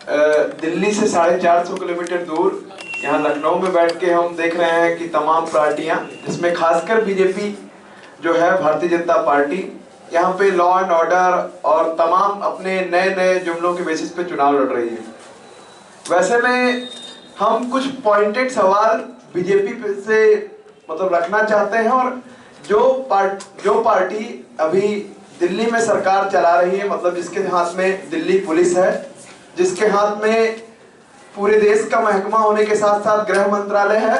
दिल्ली से 450 किलोमीटर दूर यहाँ लखनऊ में बैठ के हम देख रहे हैं कि तमाम पार्टियां, जिसमें खासकर बीजेपी जो है, भारतीय जनता पार्टी, यहाँ पे लॉ एंड ऑर्डर और तमाम अपने नए नए जुमलों के बेसिस पे चुनाव लड़ रही है। वैसे में हम कुछ पॉइंटेड सवाल बीजेपी से मतलब रखना चाहते हैं। और जो पार्टी अभी दिल्ली में सरकार चला रही है, मतलब जिसके हाथ में दिल्ली पुलिस है, जिसके हाथ में पूरे देश का महकमा होने के साथ साथ गृह मंत्रालय है,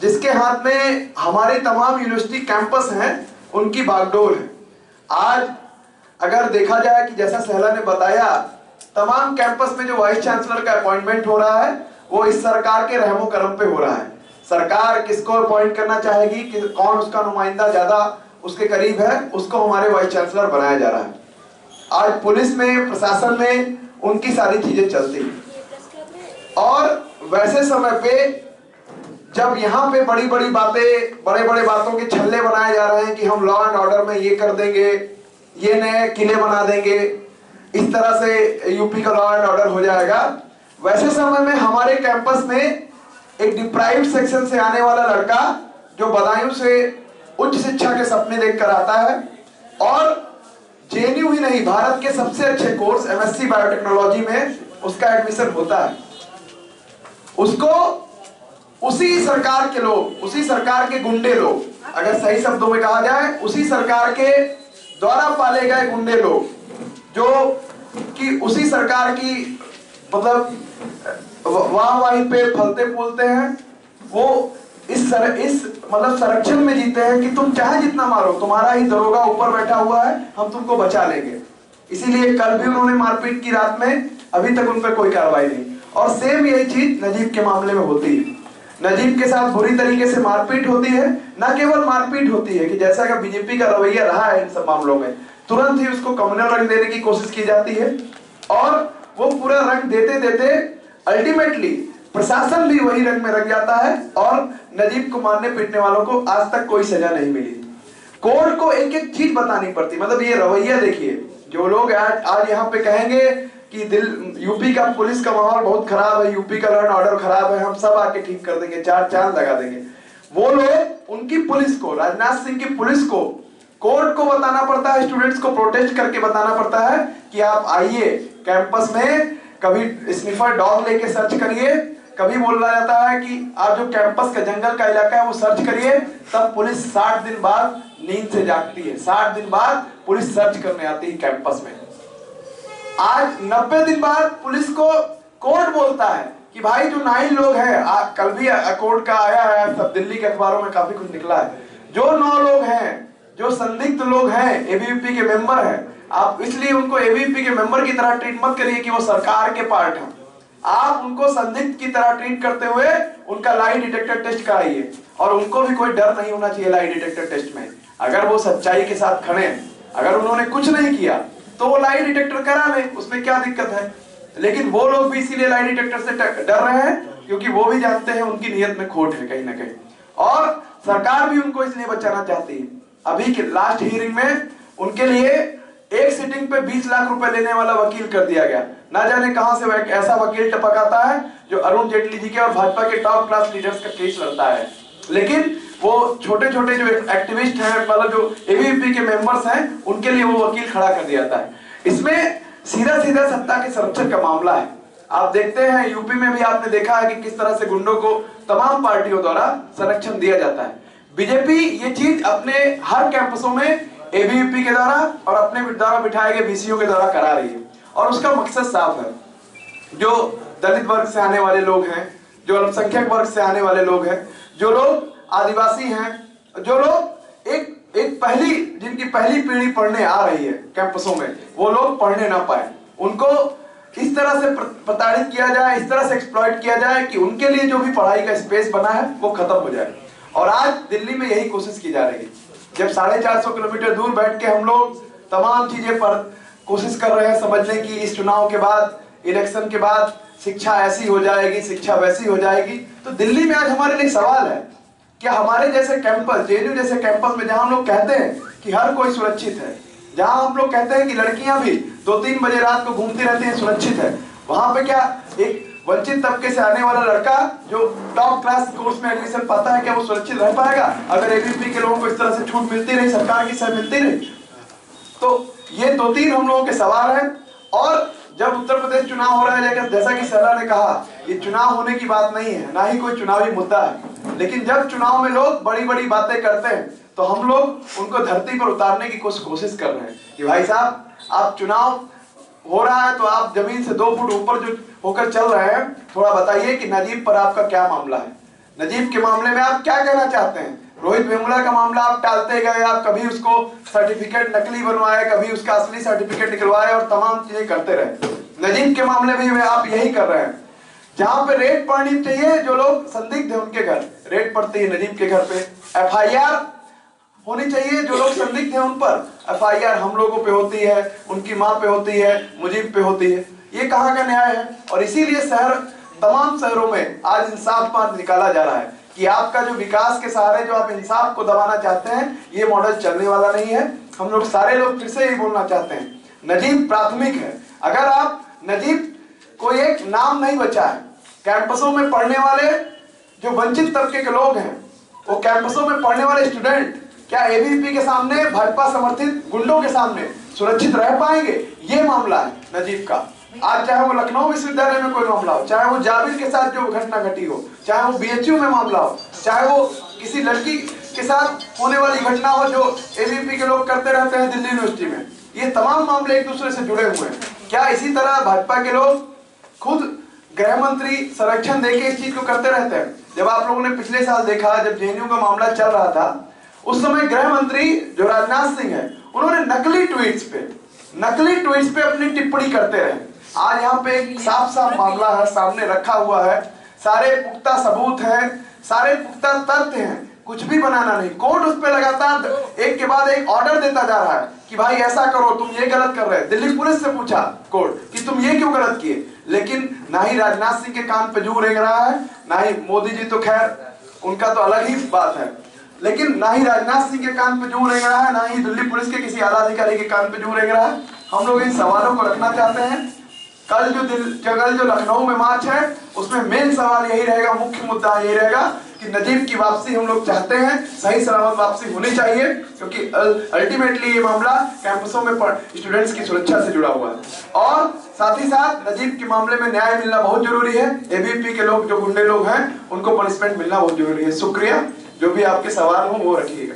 जिसके हाथ में हमारे तमाम यूनिवर्सिटी कैंपस हैं, उनकी बागडोर है। आज अगर देखा जाए कि जैसा सहला ने बताया, तमाम कैंपस में जो वाइस चांसलर का अपॉइंटमेंट हो रहा है वो इस सरकार के रहमो करम पे हो रहा है। सरकार किसको अपॉइंट करना चाहेगी कि कौन उसका नुमाइंदा ज्यादा उसके करीब है, उसको हमारे वाइस चांसलर बनाया जा रहा है। आज पुलिस में, प्रशासन में उनकी सारी चीजें चलती हैं। और वैसे समय पे जब यहाँ पे बड़ी बड़ी बातें, बड़े बड़े बातों के छल्ले बनाए जा रहे हैं कि हम लॉ एंड ऑर्डर में ये कर देंगे, ये नए किले बना देंगे, इस तरह से यूपी का लॉ एंड ऑर्डर हो जाएगा, वैसे समय में हमारे कैंपस में एक डिप्राइव्ड सेक्शन से आने वाला लड़का जो बदायूं से उच्च शिक्षा के सपने देखकर आता है और जेएनयू ही नहीं, भारत के सबसे अच्छे कोर्स एमएससी बायोटेक्नोलॉजी में उसका एडमिशन होता है, उसको उसी सरकार के लोग, उसी सरकार के गुंडे लोग, अगर सही शब्दों में कहा जाए, उसी सरकार के द्वारा पाले गए गुंडे लोग, जो कि उसी सरकार की मतलब वाहवाही पे फलते फूलते हैं, वो इस मतलब संरक्षण में जीते हैं कि तुम चाहे जितना मारो, तुम्हारा ही दरोगा ऊपर बैठा हुआ है, हम तुमको बचा लेंगे। इसीलिए कल भी उन्होंने मारपीट की रात में, अभी तक उन पर कोई कार्रवाई नहीं। और सेम यही चीज नजीब के मामले में होती है। नजीब के साथ बुरी तरीके से मारपीट होती है। न केवल मारपीट होती है कि जैसा कि बीजेपी का रवैया रहा है इन सब मामलों में, तुरंत ही उसको कम्युनल रंग देने की कोशिश की जाती है और वो पूरा रंग देते देते अल्टीमेटली प्रशासन भी वही रंग में रंग जाता है और नजीब को मारने पीटने वालों को आज तक कोई सजा नहीं मिली। कोर्ट को एक एक चीज बतानी पड़ती, मतलब ये रवैया देखिए। जो लोग आज यहाँ पे कहेंगे कि यूपी का पुलिस का माहौल बहुत खराब है, यूपी का लॉ एंड ऑर्डर खराब है, हम सब आके ठीक कर देंगे, चार चांद लगा देंगे, वो लोग उनकी पुलिस को, राजनाथ सिंह की पुलिस को, कोर्ट को बताना पड़ता है, स्टूडेंट्स को प्रोटेस्ट करके बताना पड़ता है कि आप आइए कैंपस में, कभी स्निफर डॉग लेके सर्च करिए, कभी बोला जाता है कि आप जो कैंपस का जंगल का इलाका है वो सर्च करिए, तब पुलिस 60 दिन बाद नींद से जागती है, 60 दिन बाद पुलिस सर्च करने आती है कैंपस में। आज 90 दिन बाद पुलिस को कोर्ट बोलता है कि भाई जो 9 लोग हैं, कल भी कोर्ट का आया है, सब दिल्ली के अखबारों में काफी कुछ निकला है, जो 9 लोग हैं, जो संदिग्ध लोग हैं, एबीवीपी के मेंबर हैं, आप इसलिए उनको एबीवीपी के मेंबर की तरह ट्रीट मत करिए कि वो सरकार के पार्ट हैं। आप उनको संदिग्ध की तरह ट्रीट करते हुए उनका लाई डिटेक्टर टेस्ट कराइए और उनको भी कोई डर नहीं होना चाहिए लाई डिटेक्टर टेस्ट में। अगर वो सच्चाई के साथ खड़े हैं, अगर उन्होंने कुछ नहीं किया तो वो लाई डिटेक्टर करा ले, उसमें क्या दिक्कत है। लेकिन वो लोग भी इसीलिए लाई डिटेक्टर से डर रहे हैं क्योंकि वो भी जानते हैं उनकी नीयत में खोट है कहीं ना कहीं, और सरकार भी उनको इसलिए बचाना चाहती है। अभी के लास्ट हियरिंग में उनके लिए एक सिटिंग पे 20 लाख रुपए लेने वाला वकील कर दिया गया। ना जाने कहां से ऐसा वकील टपक आता है जो अरुण जेटली जी के और भाजपा के टॉप क्लास लीडर्स का केस लड़ता है, लेकिन वो छोटे छोटे जो एक्टिविस्ट हैं, मतलब जो एबीवीपी के मेंबर्स हैं, उनके लिए वो वकील खड़ा कर दिया था। इसमें सीधा सीधा सत्ता के संरक्षण का मामला है। आप देखते हैं यूपी में भी आपने देखा है कि किस तरह से गुंडों को तमाम पार्टियों द्वारा संरक्षण दिया जाता है। बीजेपी ये चीज अपने हर कैंपसों में एबीवीपी के द्वारा और अपने द्वारा बिठाए गए बीसीओ के द्वारा करा रही है, और उसका मकसद साफ है। जो दलित वर्ग से आने वाले लोग हैं, जो अल्पसंख्यक वर्ग से आने वाले लोग हैं, जो लोग आदिवासी हैं, जो लोग एक जिनकी पहली पीढ़ी पढ़ने आ रही है कैंपसों में, वो लोग पढ़ने ना पाए, उनको इस तरह से प्रताड़ित किया जाए, इस तरह से एक्सप्लॉइट किया जाए कि उनके लिए जो भी पढ़ाई का स्पेस बना है वो खत्म हो जाए। और आज दिल्ली में यही कोशिश की जा रही है। जब 450 किलोमीटर दूर बैठ के हम लोग तमाम चीजें पर कोशिश कर रहे हैं समझने की, इस चुनाव के बाद, इलेक्शन के बाद शिक्षा ऐसी हो जाएगी, शिक्षा वैसी हो जाएगी, तो दिल्ली में आज हमारे लिए सवाल है कि हमारे जैसे कैंपस, जेएनयू जैसे कैंपस में, जहां हम लोग कहते हैं कि हर कोई सुरक्षित है, जहां हम लोग कहते हैं कि लड़कियां भी 2-3 बजे रात को घूमती रहती हैं सुरक्षित है, वहां पे क्या एक वंचित तबके से आने वाला लड़का जो टॉप क्लास कोर्स में एडमिशन पाता है, क्या वो सुरक्षित रह पाएगा अगर एबीपी के लोगों को इस तरह से छूट मिलती रही, सरकार की सह मिलती रही? तो ये 2-3 हम लोगों के सवाल हैं। और जब उत्तर प्रदेश चुनाव हो रहा है, जैसा कि सहरा ने कहा, ये चुनाव होने की बात नहीं है, ना ही कोई चुनावी मुद्दा है, लेकिन जब चुनाव में लोग बड़ी बड़ी बातें करते हैं तो हम लोग उनको धरती पर उतारने की कोशिश कर रहे हैं कि भाई साहब, आप चुनाव हो रहा है तो आप जमीन से 2 फुट ऊपर जो होकर चल रहे हैं, थोड़ा बताइए कि नजीब पर आपका क्या मामला है, नजीब के मामले में आप क्या कहना चाहते हैं? रोहित वेमुला का मामला आप टालते गए, आप कभी उसको सर्टिफिकेट नकली बनवाए, कभी उसका असली सर्टिफिकेट निकलवाए और तमाम चीजें करते रहे। नजीब के मामले में भी आप यही कर रहे हैं। जहां पे रेड पड़नी चाहिए, जो लोग संदिग्ध है उनके घर रेड पड़ती है, नजीब के घर पे एफआईआर होनी चाहिए, जो लोग संदिग्ध हैं उन पर एफआईआर हम लोगों पे होती है, उनकी माँ पे होती है, मुजीब पे होती है। ये कहाँ का न्याय है? और इसीलिए तमाम शहरों में आज इंसाफ पान निकाला जा रहा है कि आपका जो विकास के सहारे जो आप इंसाफ को दबाना चाहते हैं, ये मॉडल चलने वाला नहीं है। हम लोग सारे लोग फिर से ही बोलना चाहते हैं, नजीब प्राथमिक है। अगर आप नजीब को एक नाम नहीं बचा है, कैंपसों में पढ़ने वाले जो वंचित तबके के लोग हैं, वो कैंपसों में पढ़ने वाले स्टूडेंट क्या एबीवीपी के सामने, भाजपा समर्थित गुंडों के सामने सुरक्षित रह पाएंगे? ये मामला है नजीब का। आज चाहे वो लखनऊ विश्वविद्यालय में कोई मामला हो, चाहे वो जाबिर के साथ जो घटना घटी हो, चाहे वो बीएचयू में मामला हो, चाहे वो किसी लड़की के साथ होने वाली घटना हो जो एबीवीपी के लोग करते रहते हैं दिल्ली यूनिवर्सिटी में, ये तमाम मामले एक दूसरे से जुड़े हुए हैं। क्या इसी तरह भाजपा के लोग खुद गृह मंत्री संरक्षण देके इस चीज को करते रहते हैं? जब आप लोगों ने पिछले साल देखा, जब जेएनयू का मामला चल रहा था, उस समय गृह मंत्री जो राजनाथ सिंह है, उन्होंने नकली ट्वीट्स पे अपनी टिप्पणी करते रहे। आज यहाँ पे एक साफ साफ मामला है, सामने रखा हुआ है, सारे पुख्ता सबूत हैं, सारे पुख्ता तथ्य हैं, कुछ भी बनाना नहीं। कोर्ट उस पर लगातार एक के बाद एक ऑर्डर देता जा रहा है कि भाई ऐसा करो, तुम ये गलत कर रहे हैं। दिल्ली पुलिस से पूछा कोर्ट कि तुम ये क्यों गलत किए, लेकिन ना ही राजनाथ सिंह के कान पे जू रेंग रहा है, ना ही मोदी जी तो खैर उनका तो अलग ही बात है, लेकिन ना ही राजनाथ सिंह के कान पे जू रेंग रहा है, ना ही दिल्ली पुलिस के किसी आला अधिकारी के कान पे जू रेंग रहा है। हम लोग इन सवालों को रखना चाहते हैं। कल जो लखनऊ में मार्च है, उसमें मेन सवाल यही रहेगा, मुख्य मुद्दा यही रहेगा कि नजीब की वापसी हम लोग चाहते हैं, सही सलामत वापसी होनी चाहिए, क्योंकि अल्टीमेटली ये मामला कैंपसों में स्टूडेंट्स की सुरक्षा से जुड़ा हुआ है। और साथ ही साथ नजीब के मामले में न्याय मिलना बहुत जरूरी है। एबीवीपी के लोग जो गुंडे लोग हैं, उनको पनिशमेंट मिलना बहुत जरूरी है। शुक्रिया। जो भी आपके सवाल हो वो रखिएगा।